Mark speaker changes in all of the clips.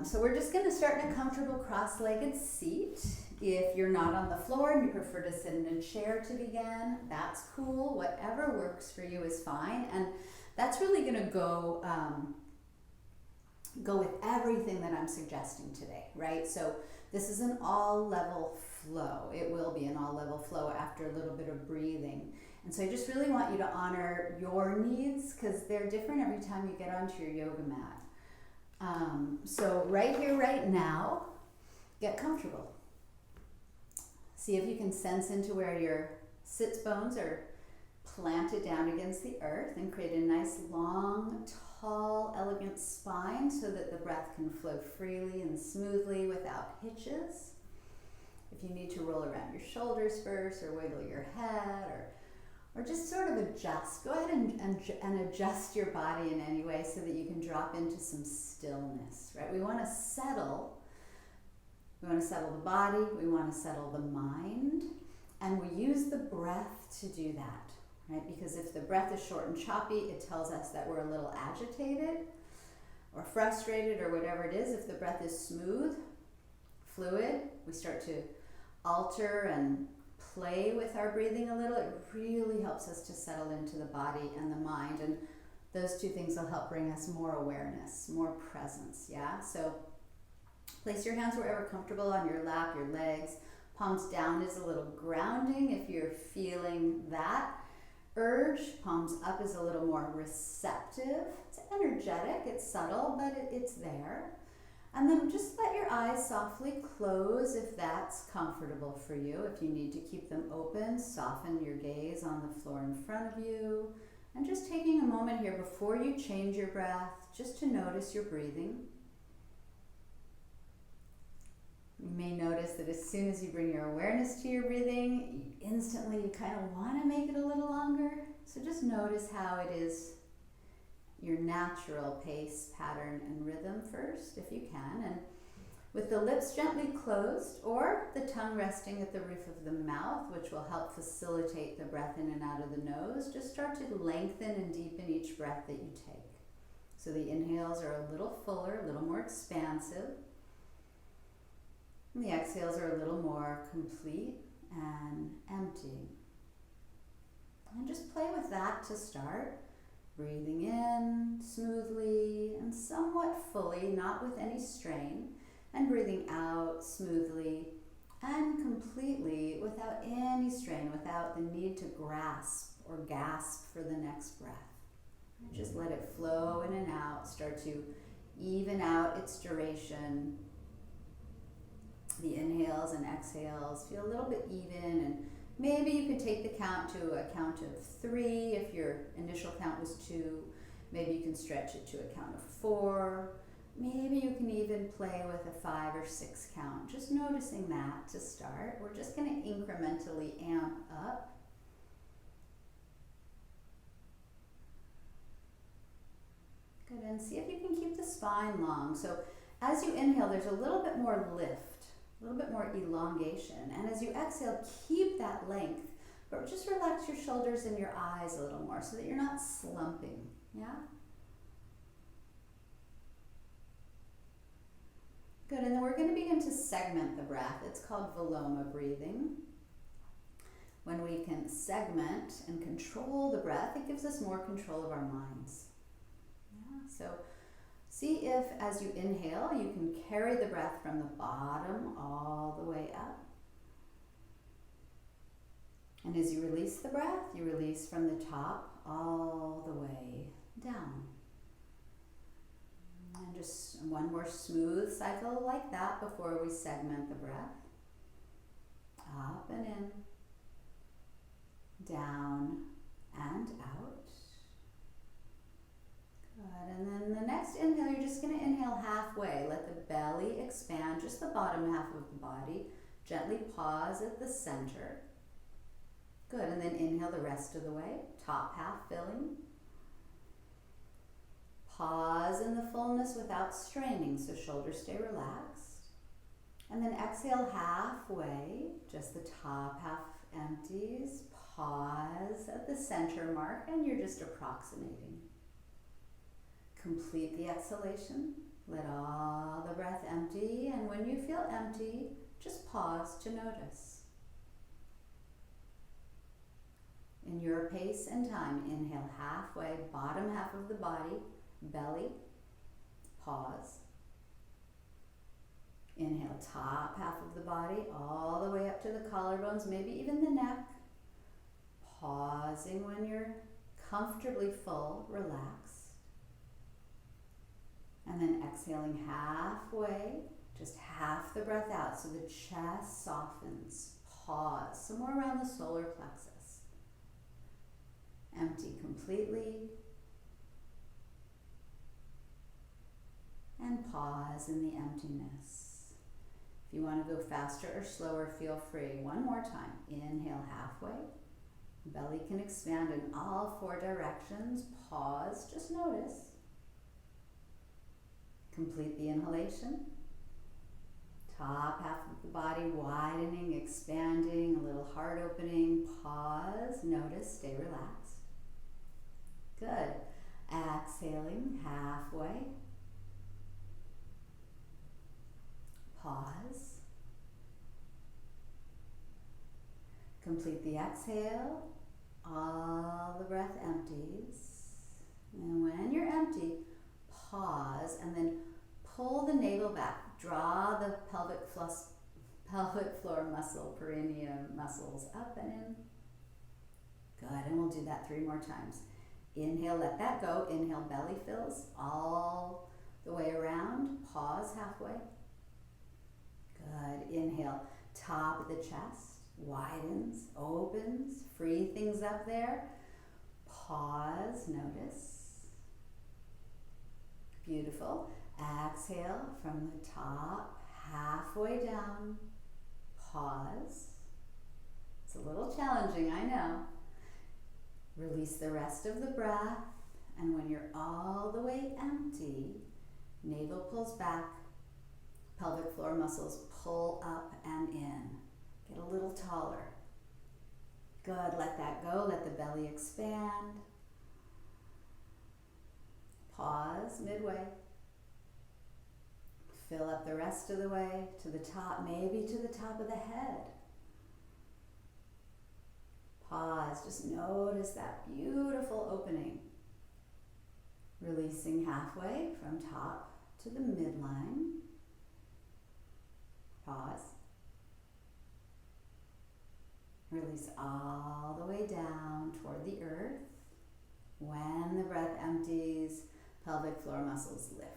Speaker 1: So we're just going to start in a comfortable cross-legged seat. If you're not on the floor and you prefer to sit in a chair to begin, that's cool. Whatever works for you is fine. And that's really going to go with everything that I'm suggesting today, right? So this is an all-level flow. It will be an all-level flow after a little bit of breathing. And so I just really want you to honor your needs because they're different every time you get onto your yoga mat. So right here, right now, get comfortable. See if you can sense into where your sits bones are planted down against the earth and create a nice, long, tall, elegant spine so that the breath can flow freely and smoothly without hitches. If you need to roll around your shoulders first or wiggle your head or just sort of adjust, go ahead and adjust your body in any way so that you can drop into some stillness, right? We want to settle. We want to settle the body, we want to settle the mind, and we use the breath to do that, right? Because if the breath is short and choppy, it tells us that we're a little agitated or frustrated or whatever it is. If the breath is smooth, fluid, we start to alter and play with our breathing a little. It really helps us to settle into the body and the mind, and those two things will help bring us more awareness, more presence, yeah? So place your hands wherever comfortable on your lap, your legs. Palms down is a little grounding if you're feeling that urge. Palms up is a little more receptive. It's energetic, it's subtle, but it's there. And then just let your eyes softly close if that's comfortable for you. If you need to keep them open, soften your gaze on the floor in front of you. And just taking a moment here before you change your breath, just to notice your breathing. You may notice that as soon as you bring your awareness to your breathing, instantly you kind of want to make it a little longer. So just notice how it is your natural pace, pattern, and rhythm first, if you can. And with the lips gently closed or the tongue resting at the roof of the mouth, which will help facilitate the breath in and out of the nose, just start to lengthen and deepen each breath that you take. So the inhales are a little fuller, a little more expansive. And the exhales are a little more complete and empty. And just play with that to start. Breathing in smoothly and somewhat fully, not with any strain. And breathing out smoothly and completely without any strain, without the need to grasp or gasp for the next breath. Just let it flow in and out. Start to even out its duration. The inhales and exhales feel a little bit even, and maybe you could take the count to a count of 3 if your initial count was 2. Maybe you can stretch it to a count of 4. Maybe you can even play with a 5 or 6 count. Just noticing that to start. We're just going to incrementally amp up. Good, and see if you can keep the spine long. So as you inhale, there's a little bit more lift, a little bit more elongation. And as you exhale, keep that length, but just relax your shoulders and your eyes a little more so that you're not slumping, yeah? Good, and then we're going to begin to segment the breath. It's called Viloma breathing. When we can segment and control the breath, it gives us more control of our minds. Yeah, so see if as you inhale, you can carry the breath from the bottom all the way up. And as you release the breath, you release from the top all the way down. And just one more smooth cycle like that before we segment the breath. Up and in, down and out. Good, and then the next inhale, you're just going to inhale halfway. Let the belly expand, just the bottom half of the body. Gently pause at the center. Good, and then inhale the rest of the way, top half filling. Pause in the fullness without straining, so shoulders stay relaxed. And then exhale halfway, just the top half empties. Pause at the center mark, and you're just approximating. Complete the exhalation. Let all the breath empty, and when you feel empty, just pause to notice. In your pace and time, inhale halfway, bottom half of the body, belly, pause. Inhale, top half of the body, all the way up to the collarbones, maybe even the neck. Pausing when you're comfortably full, relaxed. And then exhaling halfway, just half the breath out so the chest softens. Pause, somewhere around the solar plexus. Empty completely. And pause in the emptiness. If you want to go faster or slower, feel free. One more time. Inhale halfway. Belly can expand in all four directions. Pause, just notice. Complete the inhalation. Top half of the body widening, expanding, a little heart opening. Pause, notice, stay relaxed. Good. Exhaling halfway. Pause. Complete the exhale. All the breath empties. And when you're empty, pause and then pull the navel back. Draw the pelvic floor muscle, perineum muscles up and in. Good, and we'll do that 3 more times. Inhale, let that go. Inhale, belly fills all the way around. Pause halfway. Good. Inhale, top of the chest, widens, opens, free things up there. Pause, notice. Beautiful. Exhale from the top, halfway down. Pause. It's a little challenging, I know. Release the rest of the breath, and when you're all the way empty, navel pulls back, pelvic floor muscles pull up and in. Get a little taller. Good, let that go, let the belly expand. Pause midway. Fill up the rest of the way to the top, maybe to the top of the head. Pause, just notice that beautiful opening. Releasing halfway from top to the midline. Pause. Release all the way down toward the earth. When the breath empties, pelvic floor muscles lift.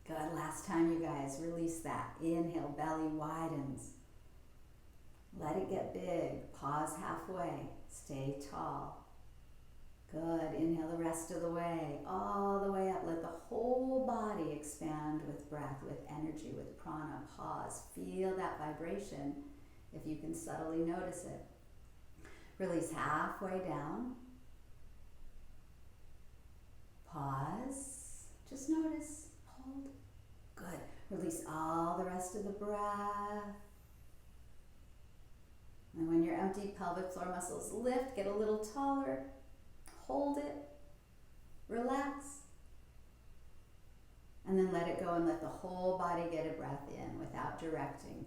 Speaker 1: Good, last time you guys, release that. Inhale, belly widens. Let it get big. Pause halfway. Stay tall. Good. Inhale the rest of the way. All the way up. Let the whole body expand with breath, with energy, with prana. Pause. Feel that vibration if you can subtly notice it. Release halfway down. Pause. Just notice. Hold. Good. Release all the rest of the breath. And when you're empty, pelvic floor muscles lift, get a little taller, hold it, relax, and then let it go and let the whole body get a breath in without directing.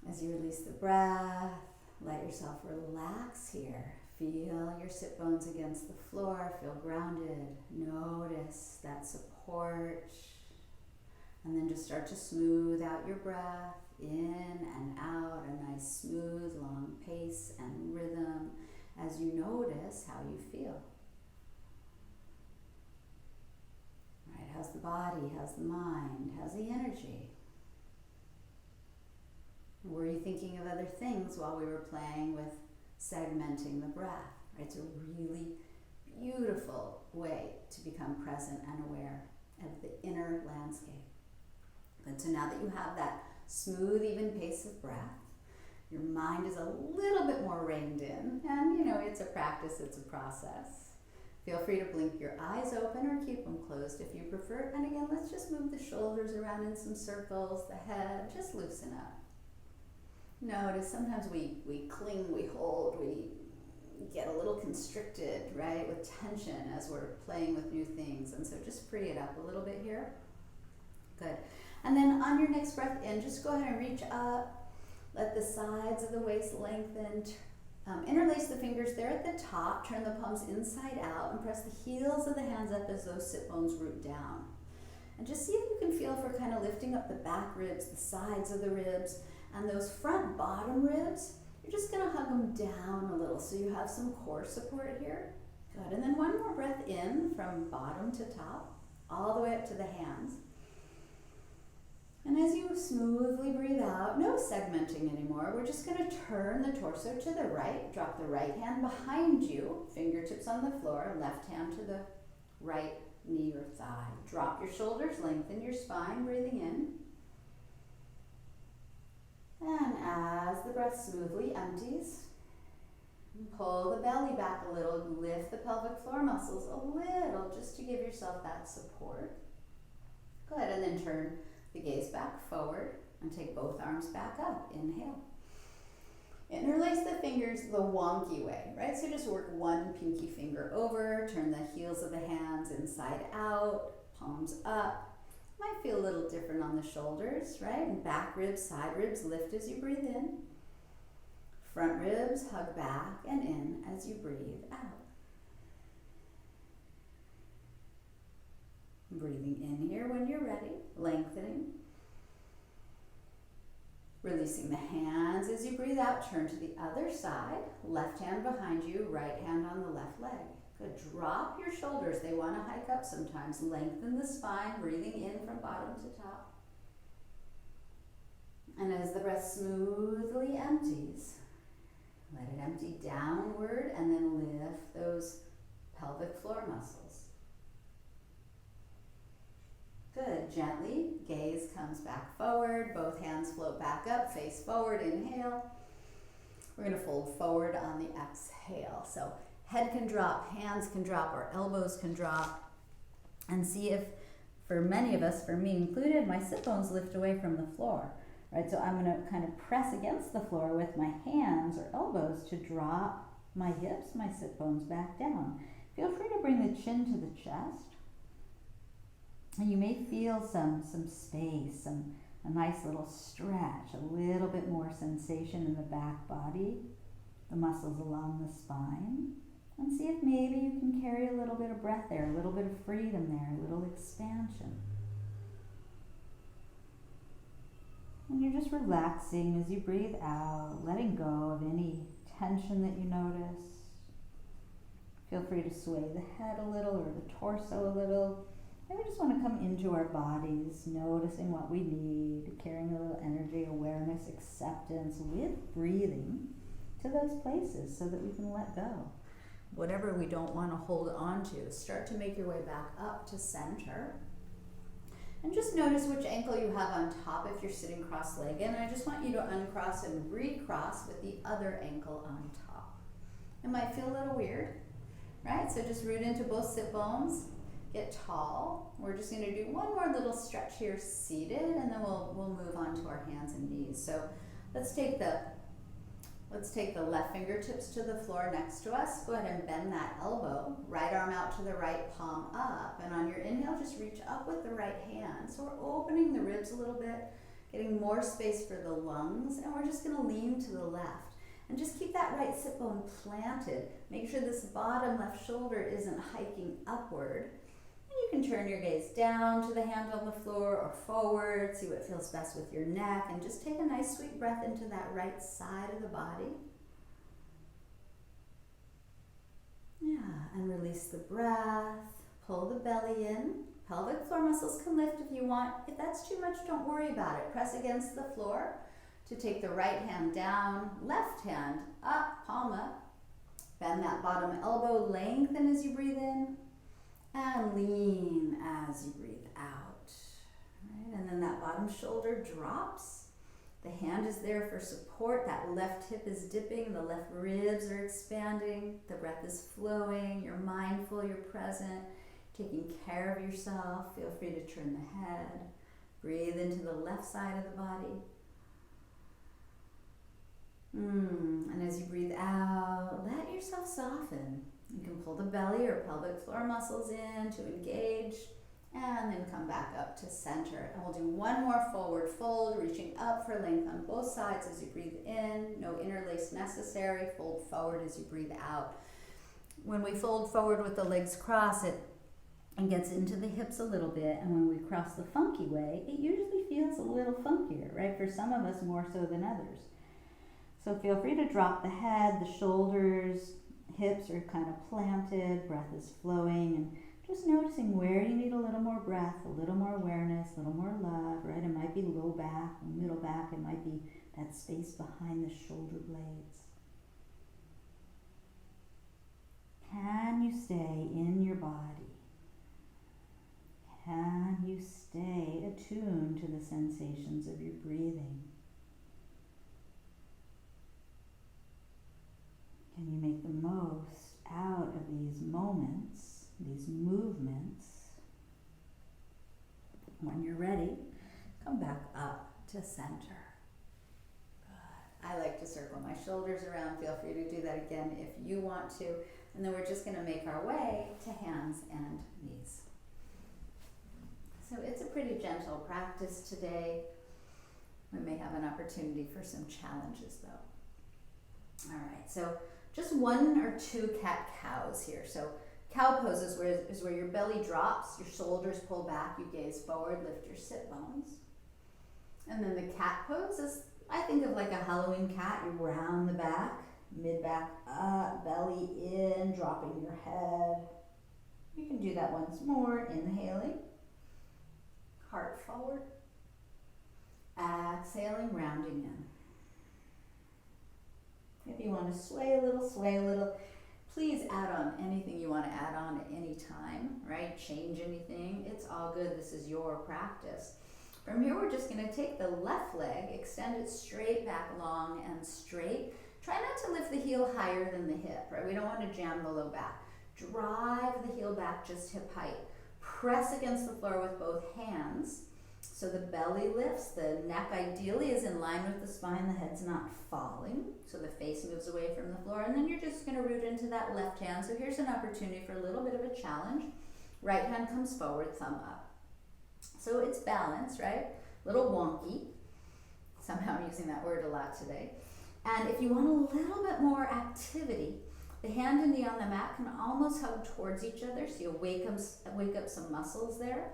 Speaker 1: As you release the breath, let yourself relax here. Feel your sit bones against the floor, feel grounded. Notice that support. And then just start to smooth out your breath, in and out, a nice smooth, long pace and rhythm as you notice how you feel. All right, how's the body? How's the mind? How's the energy? Were you thinking of other things while we were playing with segmenting the breath? Right, it's a really beautiful way to become present and aware of the inner landscape. Good, so now that you have that smooth, even pace of breath, your mind is a little bit more reined in, and it's a practice, it's a process. Feel free to blink your eyes open or keep them closed if you prefer. And again, let's just move the shoulders around in some circles, the head, just loosen up. Notice sometimes we cling, we hold, we get a little constricted, right, with tension as we're playing with new things. And so just free it up a little bit here. Good. And then on your next breath in, just go ahead and reach up. Let the sides of the waist lengthen. Interlace the fingers there at the top. Turn the palms inside out and press the heels of the hands up as those sit bones root down. And just see if you can feel for kind of lifting up the back ribs, the sides of the ribs, and those front bottom ribs. You're just going to hug them down a little so you have some core support here. Good. And then one more breath in from bottom to top, all the way up to the hands. And as you smoothly breathe out, no segmenting anymore, we're just going to turn the torso to the right, drop the right hand behind you, fingertips on the floor, left hand to the right knee or thigh. Drop your shoulders, lengthen your spine, breathing in. And as the breath smoothly empties, pull the belly back a little, lift the pelvic floor muscles a little just to give yourself that support. Go ahead and then turn the gaze back forward and take both arms back up. Inhale. Interlace the fingers the wonky way, right? So just work one pinky finger over, turn the heels of the hands inside out, palms up. Might feel a little different on the shoulders, right? And back ribs, side ribs lift as you breathe in. Front ribs hug back and in as you breathe out. Breathing in here when you're ready, lengthening. Releasing the hands as you breathe out, turn to the other side. Left hand behind you, right hand on the left leg. Good. Drop your shoulders. They want to hike up sometimes. Lengthen the spine, breathing in from bottom to top. And as the breath smoothly empties, let it empty downward and then lift those pelvic floor muscles. Good. Gently, gaze comes back forward. Both hands float back up, face forward. Inhale. We're going to fold forward on the exhale. So head can drop, hands can drop, or elbows can drop. And see if, for many of us, for me included, my sit bones lift away from the floor. Right, so I'm going to kind of press against the floor with my hands or elbows to drop my hips, my sit bones back down. Feel free to bring the chin to the chest. And you may feel some space, a nice little stretch, a little bit more sensation in the back body, the muscles along the spine. And see if maybe you can carry a little bit of breath there, a little bit of freedom there, a little expansion. And you're just relaxing as you breathe out, letting go of any tension that you notice. Feel free to sway the head a little or the torso a little. And we just want to come into our bodies, noticing what we need, carrying a little energy, awareness, acceptance with breathing to those places so that we can let go. Whatever we don't want to hold on to, start to make your way back up to center. And just notice which ankle you have on top if you're sitting cross-legged. And I just want you to uncross and recross with the other ankle on top. It might feel a little weird, right? So just root into both sit bones, get tall. We're just going to do one more little stretch here seated, and then we'll move on to our hands and knees. So let's take the left fingertips to the floor next to us. Go ahead and bend that elbow. Right arm out to the right, palm up. And on your inhale, just reach up with the right hand. So we're opening the ribs a little bit, getting more space for the lungs. And we're just going to lean to the left. And just keep that right sit bone planted. Make sure this bottom left shoulder isn't hiking upward. And you can turn your gaze down to the hand on the floor or forward. See what feels best with your neck. And just take a nice sweet breath into that right side of the body. Yeah, and release the breath. Pull the belly in. Pelvic floor muscles can lift if you want. If that's too much, don't worry about it. Press against the floor to take the right hand down, left hand up, palm up. Bend that bottom elbow, lengthen as you breathe in. And lean as you breathe out. Right? And then that bottom shoulder drops. The hand is there for support. That left hip is dipping. The left ribs are expanding. The breath is flowing. You're mindful. You're present. Taking care of yourself. Feel free to turn the head. Breathe into the left side of the body. And as you breathe out, let yourself soften. You can pull the belly or pelvic floor muscles in to engage, and then come back up to center. And we'll do one more forward fold, reaching up for length on both sides as you breathe in. No interlace necessary. Fold forward as you breathe out. When we fold forward with the legs crossed, it gets into the hips a little bit, and when we cross the funky way, it usually feels a little funkier, right? For some of us more so than others. So feel free to drop the head, the shoulders, hips are kind of planted, breath is flowing, and just noticing where you need a little more breath, a little more awareness, a little more love, right? It might be low back, middle back, it might be that space behind the shoulder blades. Can you stay in your body? Can you stay attuned to the sensations of your breathing? Can you make the most out of these moments, these movements? When you're ready, come back up to center. Good. I like to circle my shoulders around. Feel free to do that again if you want to. And then we're just going to make our way to hands and knees. So it's a pretty gentle practice today. We may have an opportunity for some challenges though. All right, so just 1 or 2 cat-cows here. So cow pose is where your belly drops, your shoulders pull back, you gaze forward, lift your sit bones. And then the cat pose is, I think of like a Halloween cat. You round the back, mid-back up, belly in, dropping your head. You can do that once more, inhaling, heart forward, exhaling, rounding in. If you want to sway a little, please add on anything you want to add on at any time, right? Change anything, it's all good. This is your practice. From here, we're just going to take the left leg, extend it straight back, long and straight. Try not to lift the heel higher than the hip, right? We don't want to jam the low back. Drive the heel back just hip height. Press against the floor with both hands. So the belly lifts, the neck ideally is in line with the spine, the head's not falling, so the face moves away from the floor, and then you're just going to root into that left hand. So here's an opportunity for a little bit of a challenge. Right hand comes forward, thumb up. So it's balance, right? A little wonky. Somehow I'm using that word a lot today. And if you want a little bit more activity, the hand and knee on the mat can almost hug towards each other, so you'll wake up some muscles there.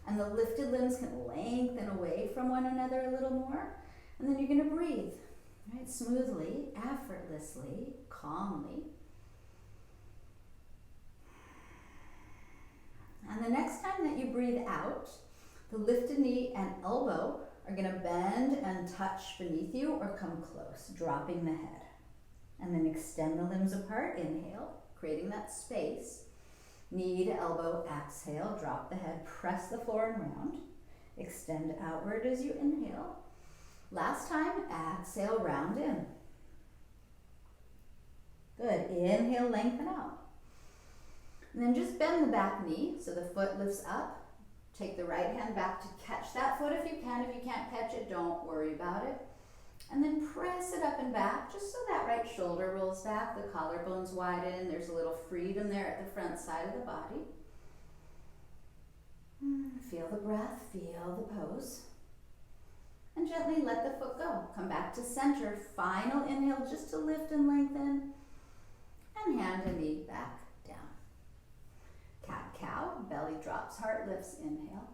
Speaker 1: And the lifted limbs can lengthen away from one another a little more. And then you're going to breathe, right? Smoothly, effortlessly, calmly. And the next time that you breathe out, the lifted knee and elbow are going to bend and touch beneath you or come close, dropping the head. And then extend the limbs apart, inhale, creating that space. Knee to elbow, exhale, drop the head, press the floor and round. Extend outward as you inhale. Last time, exhale, round in. Good, inhale, lengthen out. And then just bend the back knee so the foot lifts up. Take the right hand back to catch that foot if you can. If you can't catch it, don't worry about it. And then press it up and back, just so that right shoulder rolls back, the collarbones widen, there's a little freedom there at the front side of the body. Feel the breath, feel the pose. And gently let the foot go. Come back to center, final inhale just to lift and lengthen. And hand and knee back down. Cat-cow, belly drops, heart lifts, inhale.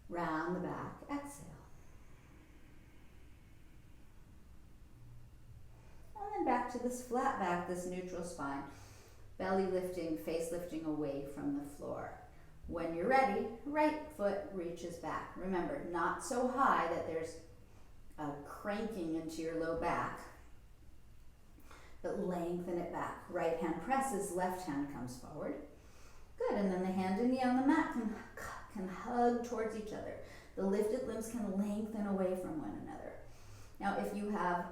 Speaker 1: Round the back, exhale. And then back to this flat back, this neutral spine. Belly lifting, face lifting away from the floor. When you're ready, right foot reaches back. Remember, not so high that there's a cranking into your low back, but lengthen it back. Right hand presses, left hand comes forward. Good, and then the hand and knee on the mat can hug towards each other. The lifted limbs can lengthen away from one another. Now, if you have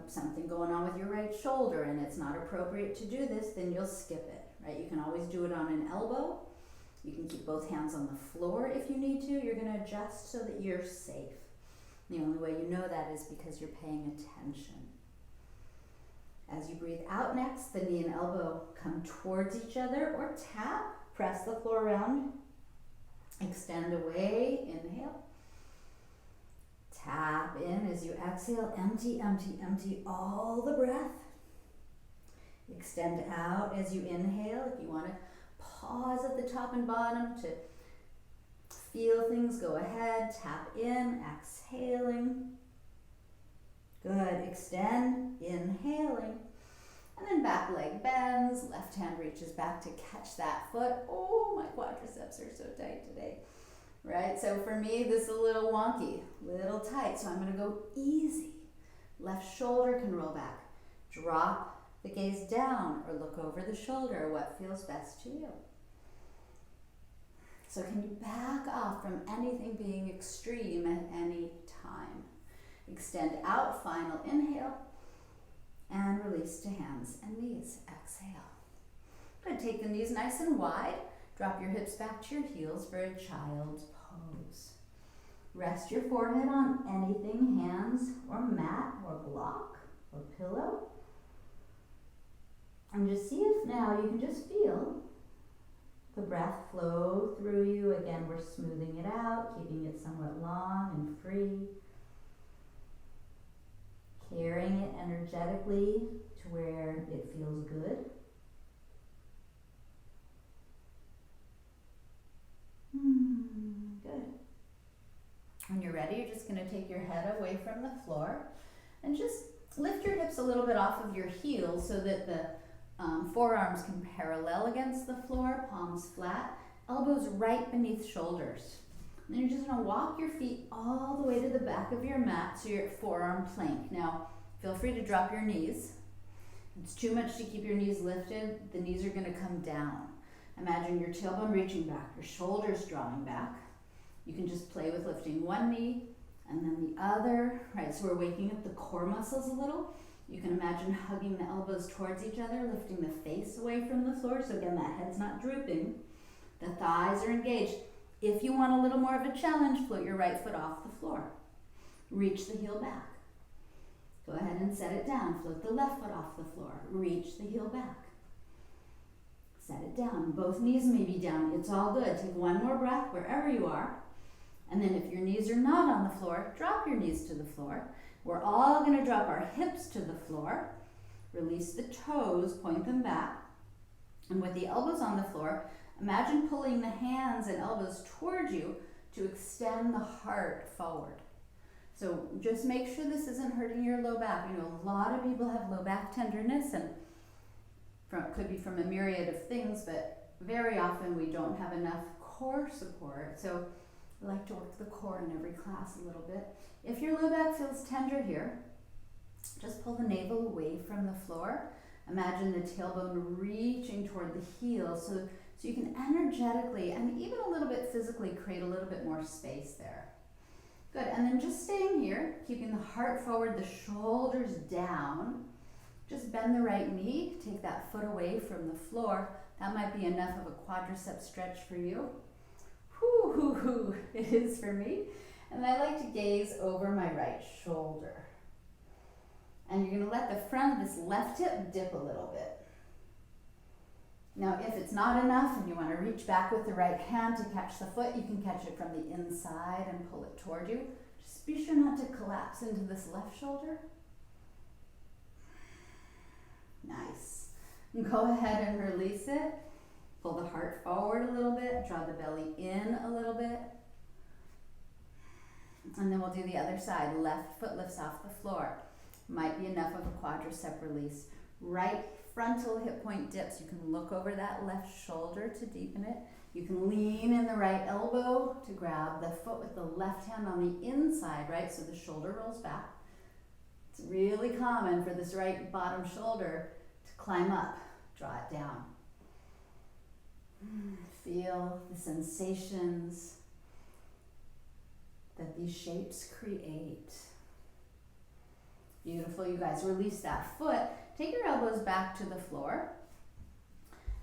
Speaker 1: something going on with your right shoulder and it's not appropriate to do this, then you'll skip it, right? You can always do it on an elbow. You can keep both hands on the floor if you need to. You're going to adjust so that you're safe. The only way you know that is because you're paying attention. As you breathe out next, the knee and elbow come towards each other or tap, press the floor around. Extend away, inhale. Tap in as you exhale, empty, empty, empty all the breath. Extend out as you inhale. If you want to pause at the top and bottom to feel things, go ahead. Tap in, exhaling. Good, extend, inhaling. And then back leg bends, left hand reaches back to catch that foot. Oh, my quadriceps are so tight today. Right, so for me, this is a little wonky, little tight, so I'm gonna go easy. Left shoulder can roll back. Drop the gaze down or look over the shoulder, what feels best to you. So can you back off from anything being extreme at any time? Extend out, final inhale, and release to hands and knees. Exhale. Good, take the knees nice and wide. Drop your hips back to your heels for a child's pose. Rest your forehead on anything, hands or mat or block or pillow. And just see if now you can just feel the breath flow through you. Again, we're smoothing it out, keeping it somewhat long and free. Carrying it energetically to where it feels good. Good. When you're ready, you're just going to take your head away from the floor and just lift your hips a little bit off of your heels so that the forearms can parallel against the floor, palms flat, elbows right beneath shoulders. And you're just going to walk your feet all the way to the back of your mat so you're at forearm plank. Now, feel free to drop your knees. If it's too much to keep your knees lifted, the knees are going to come down. Imagine your tailbone reaching back, your shoulders drawing back. You can just play with lifting one knee and then the other, right? So we're waking up the core muscles a little. You can imagine hugging the elbows towards each other, lifting the face away from the floor. So again, that head's not drooping. The thighs are engaged. If you want a little more of a challenge, float your right foot off the floor. Reach the heel back. Go ahead and set it down. Float the left foot off the floor. Reach the heel back. Set it down. Both knees may be down. It's all good. Take one more breath wherever you are. And then if your knees are not on the floor, drop your knees to the floor. We're all going to drop our hips to the floor. Release the toes, point them back. And with the elbows on the floor, imagine pulling the hands and elbows towards you to extend the heart forward. So just make sure this isn't hurting your low back. You know, a lot of people have low back tenderness, and it could be from a myriad of things, but very often we don't have enough core support. So I like to work the core in every class a little bit. If your low back feels tender here, just pull the navel away from the floor. Imagine the tailbone reaching toward the heels so you can energetically and even a little bit physically create a little bit more space there. Good, and then just staying here, keeping the heart forward, the shoulders down. Just bend the right knee, take that foot away from the floor. That might be enough of a quadricep stretch for you. Whoo, hoo, hoo, it is for me. And I like to gaze over my right shoulder. And you're gonna let the front of this left hip dip a little bit. Now, if it's not enough and you wanna reach back with the right hand to catch the foot, you can catch it from the inside and pull it toward you. Just be sure not to collapse into this left shoulder. Nice. And go ahead and release it. Pull the heart forward a little bit, draw the belly in a little bit. And then we'll do the other side. Left foot lifts off the floor. Might be enough of a quadricep release. Right frontal hip point dips. You can look over that left shoulder to deepen it. You can lean in the right elbow to grab the foot with the left hand on the inside, right? So the shoulder rolls back. It's really common for this right bottom shoulder to climb up. Draw it down. Feel the sensations that these shapes create. Beautiful, you guys. Release that foot. Take your elbows back to the floor.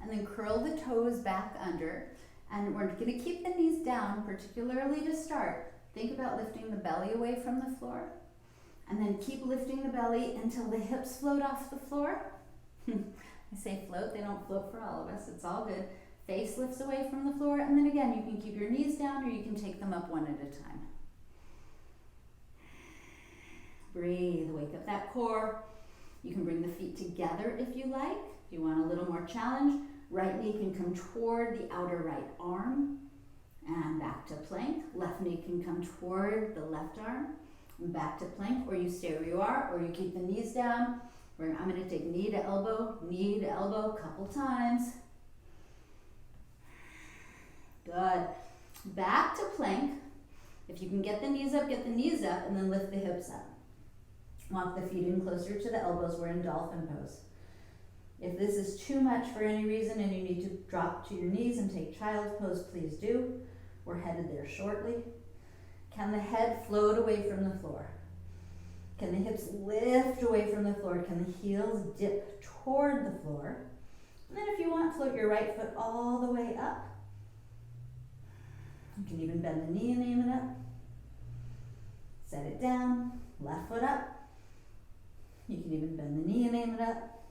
Speaker 1: And then curl the toes back under. And we're going to keep the knees down, particularly to start. Think about lifting the belly away from the floor. And then keep lifting the belly until the hips float off the floor. I say float, they don't float for all of us, it's all good. Face lifts away from the floor, and then again, you can keep your knees down or you can take them up one at a time. Breathe, wake up that core. You can bring the feet together if you like. If you want a little more challenge, right knee can come toward the outer right arm and back to plank. Left knee can come toward the left arm and back to plank, or you stay where you are, or you keep the knees down. I'm going to take knee to elbow a couple times. Good. Back to plank. If you can get the knees up, and then lift the hips up. Walk the feet in closer to the elbows. We're in Dolphin pose. If this is too much for any reason and you need to drop to your knees and take child's pose, please do. We're headed there shortly. Can the head float away from the floor? Can the hips lift away from the floor? Can the heels dip toward the floor? And then if you want, float your right foot all the way up. You can even bend the knee and aim it up. Set it down, left foot up. You can even bend the knee and aim it up.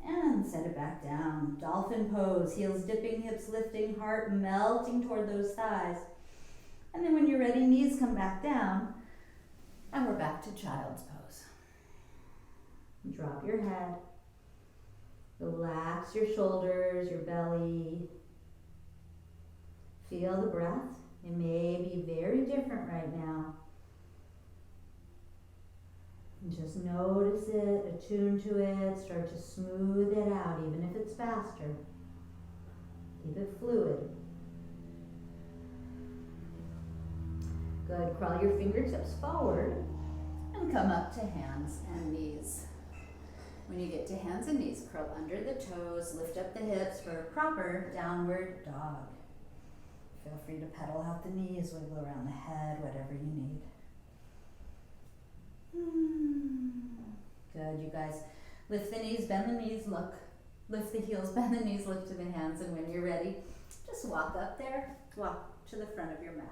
Speaker 1: And set it back down. Dolphin pose, heels dipping, hips lifting, heart melting toward those thighs. And then when you're ready, knees come back down. And we're back to child's pose. Drop your head. Relax your shoulders, your belly. Feel the breath. It may be very different right now. And just notice it, attune to it, start to smooth it out, even if it's faster. Keep it fluid. Good, crawl your fingertips forward and come up to hands and knees. When you get to hands and knees, curl under the toes, lift up the hips for a proper downward dog. Feel free to pedal out the knees, wiggle around the head, whatever you need. Good, you guys. Lift the knees, bend the knees, look. Lift the heels, bend the knees, look to the hands, and when you're ready, just walk up there, walk to the front of your mat.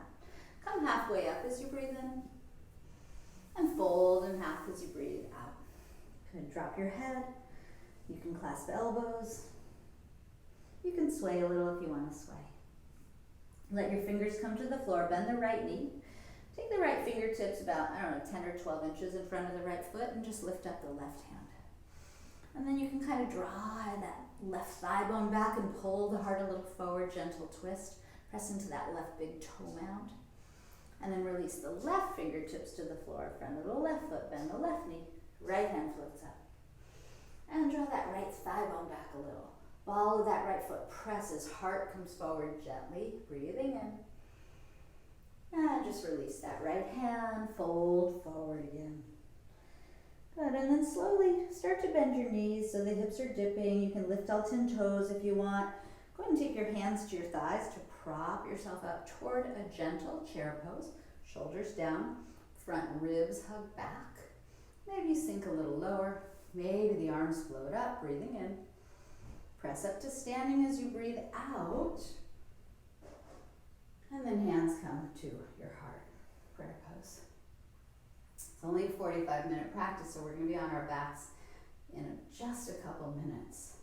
Speaker 1: Come halfway up as you breathe in, and fold in half as you breathe out. Good, drop your head. You can clasp elbows. You can sway a little if you want to sway. Let your fingers come to the floor, bend the right knee. Take the right fingertips about, 10 or 12 inches in front of the right foot and just lift up the left hand. And then you can kind of draw that left thigh bone back and pull the heart a little forward, gentle twist. Press into that left big toe mound. And then release the left fingertips to the floor, front of the left foot, bend the left knee, right hand floats up. And draw that right thigh bone back a little. Ball of that right foot presses, heart comes forward gently, breathing in. And just release that right hand, fold forward again. Good, and then slowly start to bend your knees so the hips are dipping. You can lift all 10 toes if you want. Go ahead and take your hands to your thighs to prop yourself up toward a gentle chair pose. Shoulders down, front ribs hug back. Maybe sink a little lower. Maybe the arms float up, breathing in. Press up to standing as you breathe out. And then hands come to your heart, prayer pose. It's only a 45-minute practice, so we're going to be on our backs in just a couple minutes.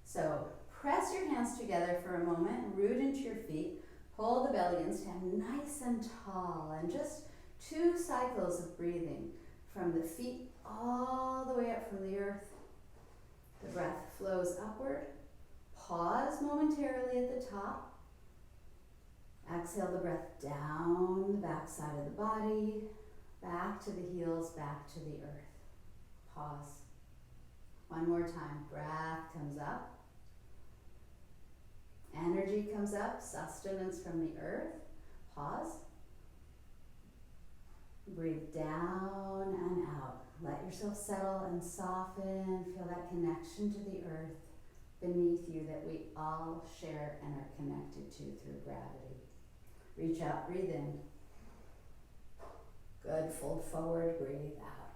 Speaker 1: So press your hands together for a moment, root into your feet, pull the belly in, stand nice and tall, and just 2 cycles of breathing from the feet all the way up from the earth. The breath flows upward. Pause momentarily at the top. Exhale the breath down the back side of the body, back to the heels, back to the earth. Pause. One more time. Breath comes up. Energy comes up, sustenance from the earth. Pause. Breathe down and out. Let yourself settle and soften. Feel that connection to the earth beneath you that we all share and are connected to through gravity. Reach out, breathe in. Good, fold forward, breathe out.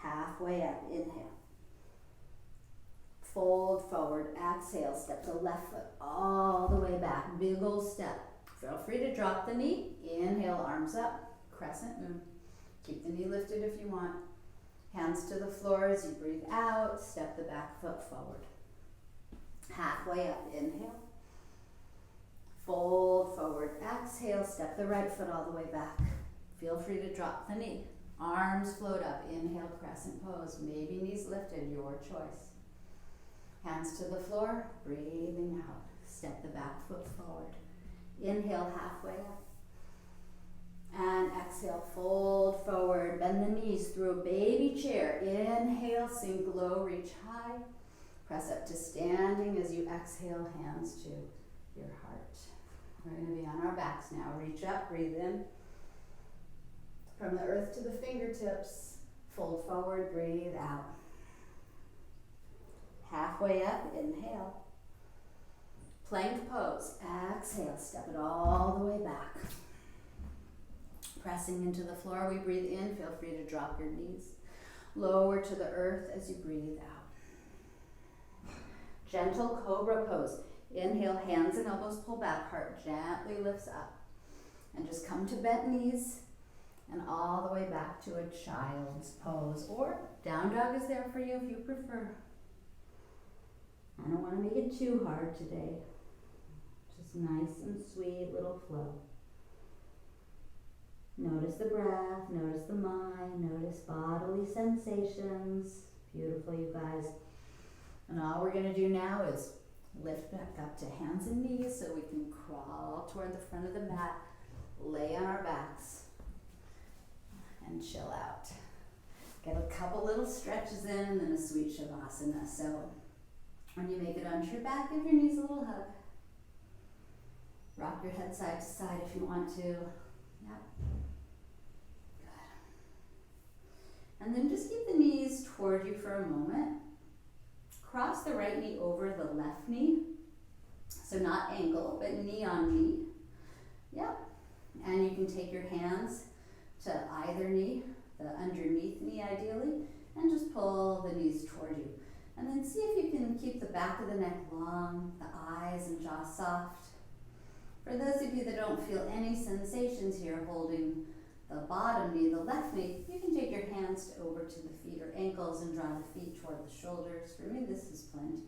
Speaker 1: Halfway up, inhale. Fold forward, exhale, step the left foot all the way back. Big ol' step. Feel free to drop the knee. Inhale, arms up, crescent moon. Keep the knee lifted if you want. Hands to the floor as you breathe out. Step the back foot forward. Halfway up, inhale. Fold forward, exhale. Step the right foot all the way back. Feel free to drop the knee. Arms float up, inhale, crescent pose. Maybe knees lifted, your choice. Hands to the floor, breathing out. Step the back foot forward. Inhale, halfway up. And exhale, fold forward. Bend the knees through a baby chair. Inhale, sink low, reach high. Press up to standing as you exhale, hands to your heart. We're going to be on our backs now. Reach up, breathe in. From the earth to the fingertips, fold forward, breathe out. Halfway up, inhale. Plank pose, exhale, step it all the way back. Pressing into the floor, we breathe in, feel free to drop your knees. Lower to the earth as you breathe out. Gentle cobra pose. Inhale, hands and elbows pull back, heart gently lifts up. And just come to bent knees and all the way back to a child's pose. Or down dog is there for you if you prefer. I don't want to make it too hard today. Just nice and sweet little flow. Notice the breath, notice the mind, notice bodily sensations. Beautiful, you guys. And all we're going to do now is lift back up to hands and knees so we can crawl toward the front of the mat, lay on our backs, and chill out. Get a couple little stretches in and then a sweet Shavasana. So when you make it onto your back, give your knees a little hug. Rock your head side to side if you want to. Yep. Good. And then just keep the knees toward you for a moment. Cross the right knee over the left knee. So not ankle, but knee on knee. Yep. And you can take your hands to either knee, the underneath knee ideally, and just pull the knees toward you. And then see if you can keep the back of the neck long, the eyes and jaw soft. For those of you that don't feel any sensations here holding the bottom knee, the left knee, you can take your hands over to the feet or ankles and draw the feet toward the shoulders. For me, this is plenty.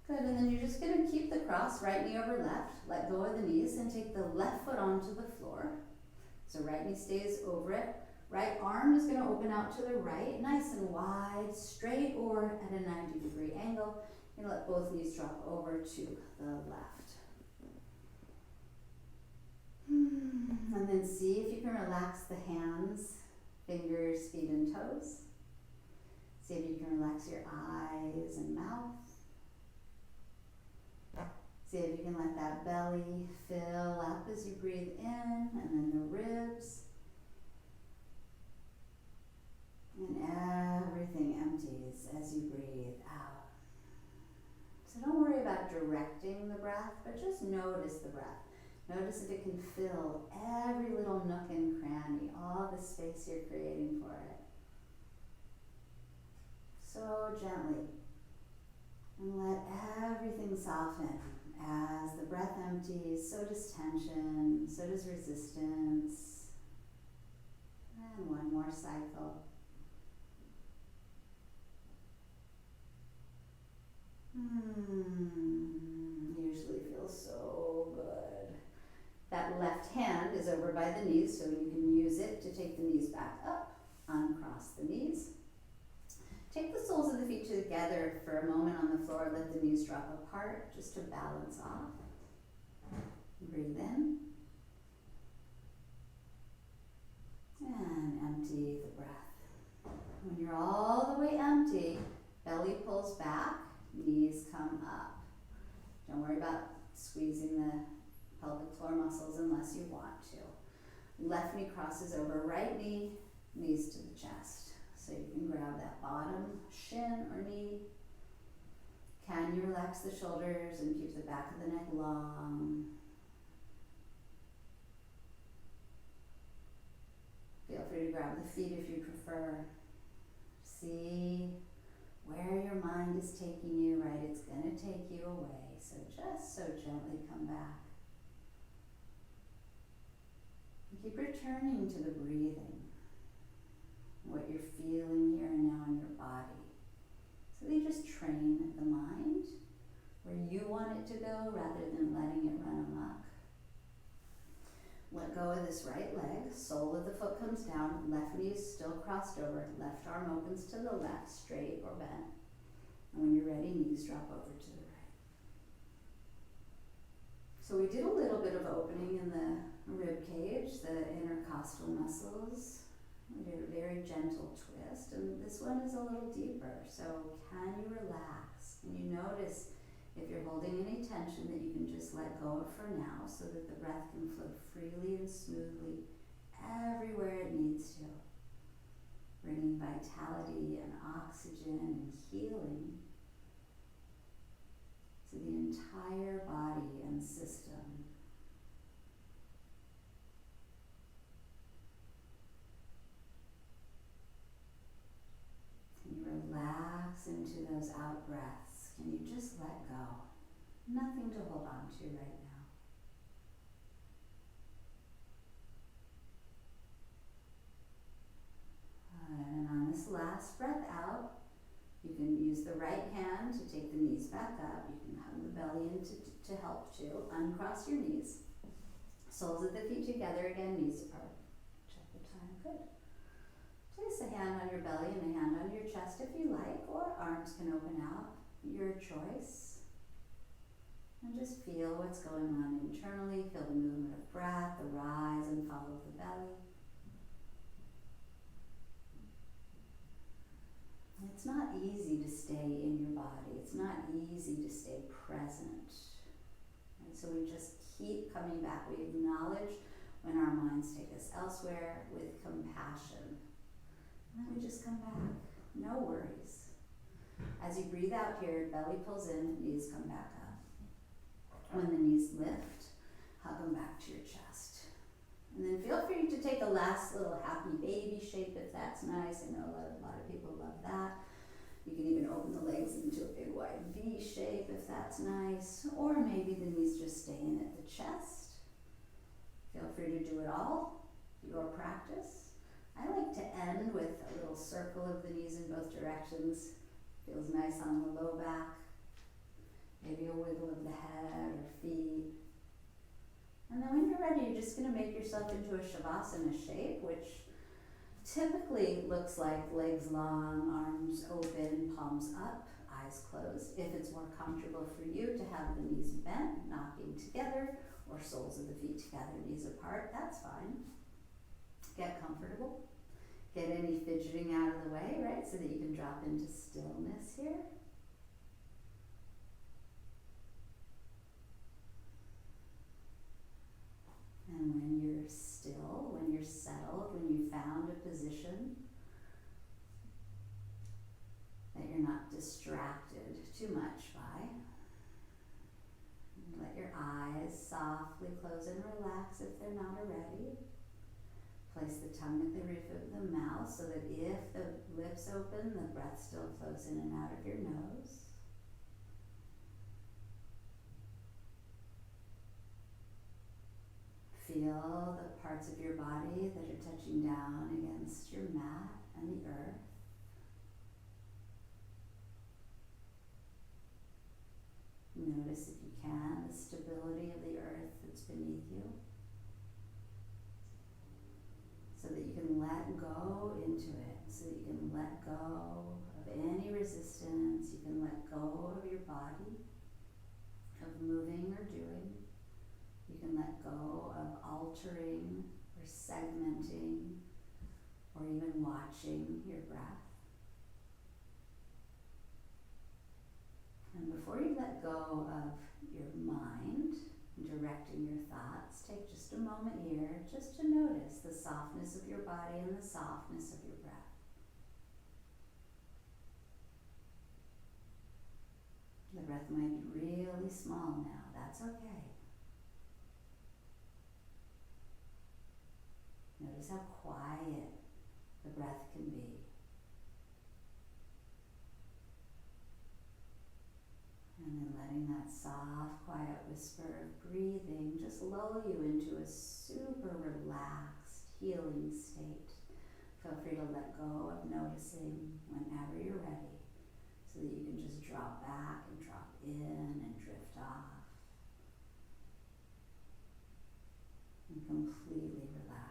Speaker 1: Good, and then you're just going to keep the cross, right knee over left, let go of the knees, and take the left foot onto the floor. So right knee stays over it. Right arm is going to open out to the right, nice and wide, straight or at a 90-degree angle. You're going to let both knees drop over to the left. And then see if you can relax the hands, fingers, feet, and toes. See if you can relax your eyes and mouth. See if you can let that belly fill up as you breathe in, and then the ribs. And everything empties as you breathe out. So don't worry about directing the breath, but just notice the breath. Notice that it can fill every little nook and cranny, all the space you're creating for it. So gently. And let everything soften. As the breath empties, so does tension, so does resistance. And one more cycle. Usually feels so good. That left hand is over by the knees, so you can use it to take the knees back up, uncross the knees. Take the soles of the feet together for a moment on the floor. Let the knees drop apart just to balance off. Breathe in. And empty the breath. When you're all the way empty, belly pulls back, knees come up. Don't worry about squeezing the pelvic floor muscles unless you want to. Left knee crosses over right knee, knees to the chest. So you can grab that bottom shin or knee. Can you relax the shoulders and keep the back of the neck long? Feel free to grab the feet if you prefer. See where your mind is taking you, right? It's going to take you away. So just so gently come back. Keep returning to the breathing, what you're feeling here and now in your body. So you just train the mind where you want it to go rather than letting it run amok. Let go of this right leg, sole of the foot comes down, left knee is still crossed over, left arm opens to the left, straight or bent. And when you're ready, knees drop over to the right. So we did a little bit of opening in the rib cage, the intercostal muscles. We did a very gentle twist, and this one is a little deeper. So can you relax? Can you notice if you're holding any tension that you can just let go of for now so that the breath can flow freely and smoothly everywhere it needs to, bringing vitality and oxygen and healing to the entire body and system. Can you relax into those out breaths? Can you just let go? Nothing to hold on to right now. And on this last breath out, you can use the right hand to take the knees back up. You can hug the belly in to help too. Uncross your knees. Soles of the feet together again, knees apart. Check the time, good. Place a hand on your belly and a hand on your chest if you like, or arms can open out, your choice. And just feel what's going on internally. Feel the movement of breath, the rise and fall of the belly. It's not easy to stay in your body. It's not easy to stay present. And so we just keep coming back. We acknowledge when our minds take us elsewhere with compassion. And then we just come back. No worries. As you breathe out here, belly pulls in, knees come back up. When the knees lift, hug them back to your chest. And then feel free to take a last little happy baby shape if that's nice. I know a lot of people love that. You can even open the legs into a big wide V shape if that's nice. Or maybe the knees just stay in at the chest. Feel free to do it all, your practice. I like to end with a little circle of the knees in both directions. Feels nice on the low back. Maybe a wiggle of the head or feet. And then when you're ready, you're just going to make yourself into a Shavasana shape, which typically looks like legs long, arms open, palms up, eyes closed. If it's more comfortable for you to have the knees bent, knocking together, or soles of the feet together, knees apart, that's fine. Get comfortable. Get any fidgeting out of the way, right, so that you can drop into stillness here. And when you're still, when you're settled, when you found a position that you're not distracted too much by, let your eyes softly close and relax if they're not already. Place the tongue at the roof of the mouth so that if the lips open, the breath still flows in and out of your nose. Feel the parts of your body that are touching down against your mat and the earth. Notice, if you can, the stability of the earth that's beneath you, so that you can let go into it, so that you can let go of any resistance, you can let go of your body, of moving or doing. You can let go of altering or segmenting or even watching your breath. And before you let go of your mind, directing your thoughts, take just a moment here just to notice the softness of your body and the softness of your breath. The breath might be really small now, that's okay. Notice how quiet the breath can be. And then letting that soft, quiet whisper of breathing just lull you into a super relaxed, healing state. Feel free to let go of noticing whenever you're ready, so that you can just drop back and drop in and drift off and completely relax.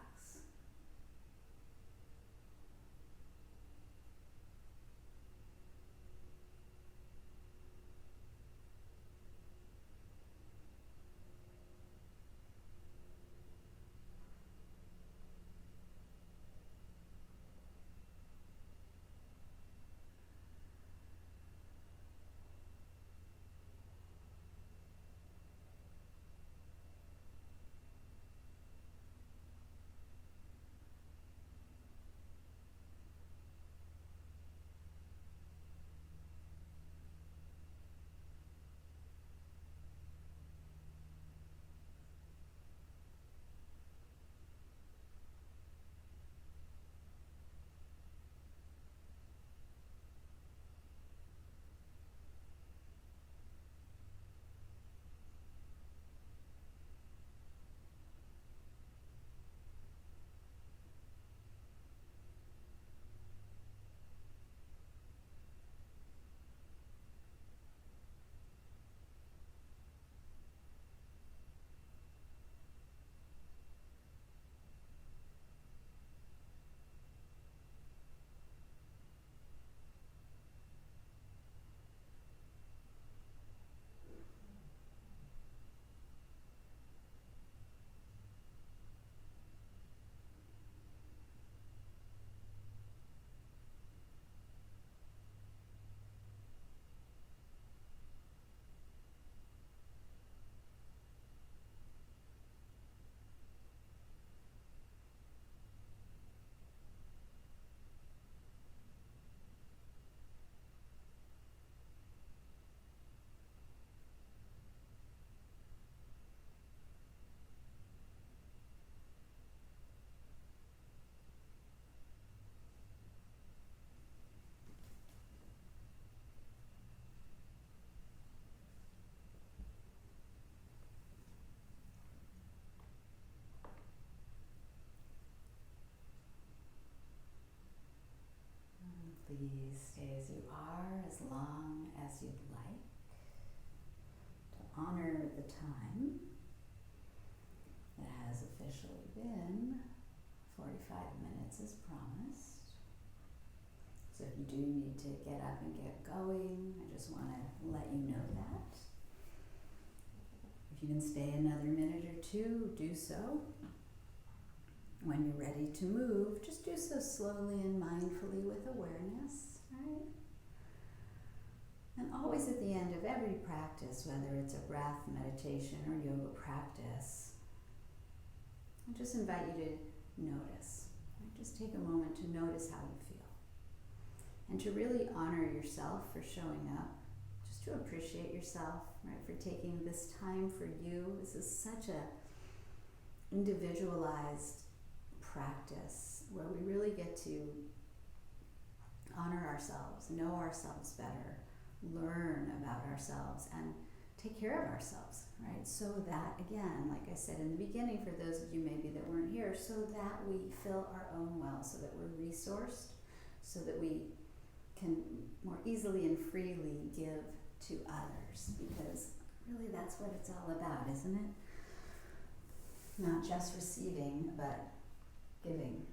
Speaker 1: Please stay as you are as long as you'd like, to honor the time. It has officially been 45 minutes as promised. So if you do need to get up and get going, I just want to let you know that. If you can stay another minute or two, do so. When you're ready to move, just do so slowly and mindfully with awareness, right? And always at the end of every practice, whether it's a breath, meditation, or yoga practice, I just invite you to notice. Right? Just take a moment to notice how you feel. And to really honor yourself for showing up, just to appreciate yourself, right? For taking this time for you. This is such a individualized practice where we really get to honor ourselves, know ourselves better, learn about ourselves, and take care of ourselves, right? So that, again, like I said in the beginning, for those of you maybe that weren't here, so that we fill our own well, so that we're resourced, so that we can more easily and freely give to others, because really that's what it's all about, isn't it? Not just receiving, but giving.